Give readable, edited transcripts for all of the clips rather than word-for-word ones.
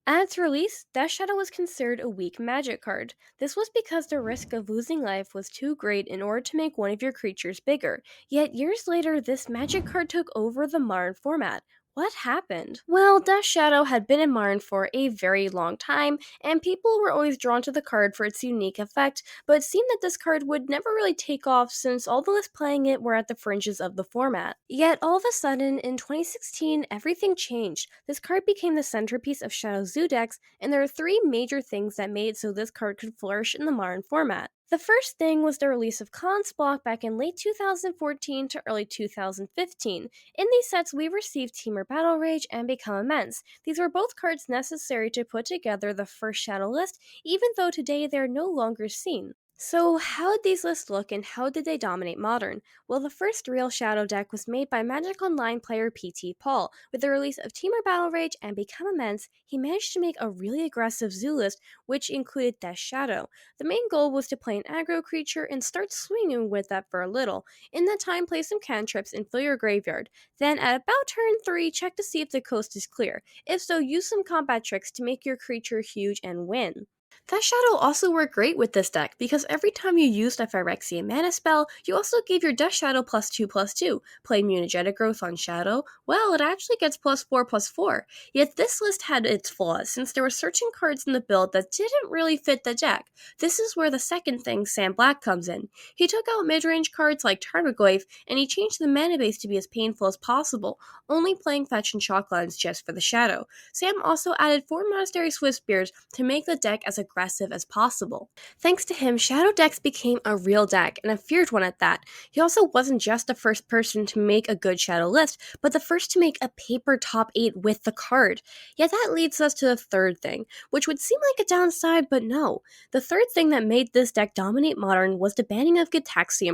At its release, Death Shadow was considered a weak magic card. This was because the risk of losing life was too great in order to make one of your creatures bigger. Yet years later, this magic card took over the modern format. What happened? Well, Death Shadow had been in Marn for a very long time, and people were always drawn to the card for its unique effect, but it seemed that this card would never really take off since all those playing it were at the fringes of the format. Yet, all of a sudden, in 2016, everything changed. This card became the centerpiece of Shadow Zoo decks, and there are three major things that made it so this card could flourish in the modern format. The first thing was the release of Khan's Block back in late 2014 to early 2015. In these sets, we received Temur Battle Rage and Become Immense. These were both cards necessary to put together the first Shadow list, even though today they're no longer seen. So, how did these lists look and how did they dominate Modern? Well, the first real Shadow deck was made by Magic Online player PTPaul. With the release of Temur Battle Rage and Become Immense, he managed to make a really aggressive zoo list, which included Death Shadow. The main goal was to play an aggro creature and start swinging with that for a little. In that time, play some cantrips and fill your graveyard. Then, at about turn 3, check to see if the coast is clear. If so, use some combat tricks to make your creature huge and win. That Shadow also worked great with this deck because every time you used a Phyrexian mana spell, you also gave your Death Shadow +2/+2. Play Mutagenic Growth on Shadow, well, it actually gets +4/+4. Yet this list had its flaws since there were certain cards in the build that didn't really fit the deck. This is where the second thing, Sam Black, comes in. He took out mid-range cards like Tarmogoyf and he changed the mana base to be as painful as possible, only playing fetch and shock lands just for the Shadow. Sam also added 4 Monastery Swiftspears to make the deck as aggressive as possible. Thanks to him, Shadow decks became a real deck, and a feared one at that. He also wasn't just the first person to make a good Shadow list, but the first to make a paper top 8 with the card. Yet that leads us to the third thing, which would seem like a downside, but no. The third thing that made this deck dominate Modern was the banning of Git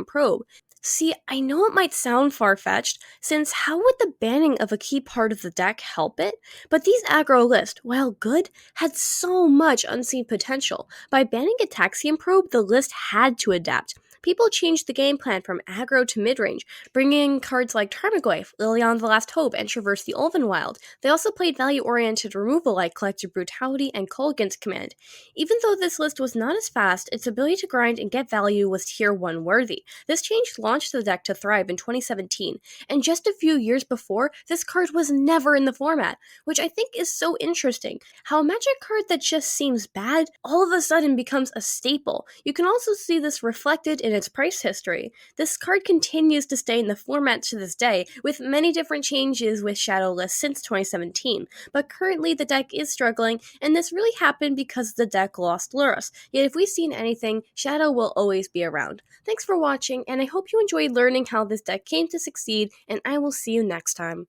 Probe. See, I know it might sound far-fetched, since how would the banning of a key part of the deck help it? But these aggro lists, while good, had so much unseen potential. By banning Ataxian Probe, the list had to adapt. People changed the game plan from aggro to mid-range, bringing in cards like Tarmogoyf, Liliana the Last Hope, and Traverse the Ulvenwild. They also played value-oriented removal like Collective Brutality and Kolaghan's Command. Even though this list was not as fast, its ability to grind and get value was tier 1 worthy. This change launched the deck to thrive in 2017, and just a few years before, this card was never in the format, which I think is so interesting. How a magic card that just seems bad all of a sudden becomes a staple. You can also see this reflected in its price history. This card continues to stay in the format to this day, with many different changes with Shadow lists since 2017, but currently the deck is struggling, and this really happened because the deck lost Lurrus. Yet if we've seen anything, Shadow will always be around. Thanks for watching, and I hope you enjoyed learning how this deck came to succeed, and I will see you next time.